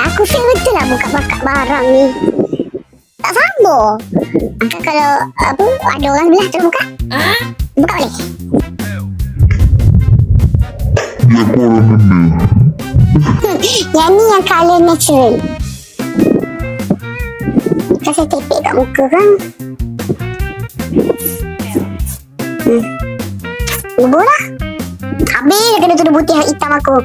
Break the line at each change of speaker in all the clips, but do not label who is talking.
aku feel betul lah buka-buka barang ni. Tak sabar. Angkat kalau ada orang belah tu buka. Buka boleh?
Ya korang benda.
Yang ni yang colour natural. Kan saya tepek kat muka kan. Ibu lah. Habis dah kena tuduh putih hitam aku.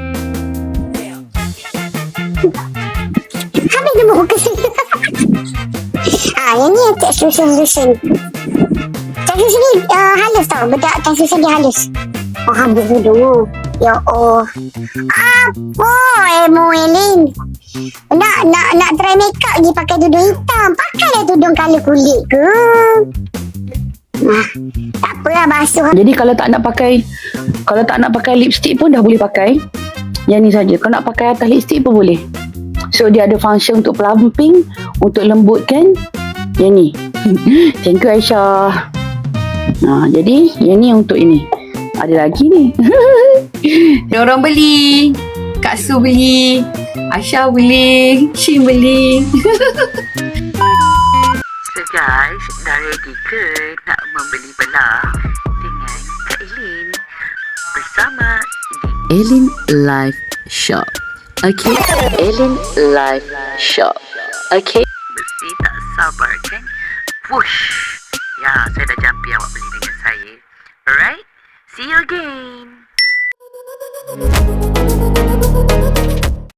Habis dia muka sini. Yang ni yang translucent. Translucent ni halus tau. Bedak translucent dia halus. Oh, habis dulu. Ya Allah. Apa Elin? Nak try make up lagi pakai tudung hitam. Pakailah tudung colour kulit ke. Tak apalah basuh.
Jadi kalau tak nak pakai lipstick pun dah boleh pakai. Yang ni saja. Kalau nak pakai atas lipstick pun boleh. So dia ada function untuk plumping, untuk lembutkan. Yang ni. Thank you Aisyah. Jadi yang ni untuk ini. Ada lagi ni.
Dia orang beli, Kak Su beli, Aisyah beli, Shin beli.
So guys, dah ready ke nak membeli belah dengan Kak Elin bersama di Elin Live Shop. Okay, Elin Live Shop. Okay. Mesti tak sabar kan? Whoosh. Ya, saya dah jampi awak beli dengan saya. Alright, see you again.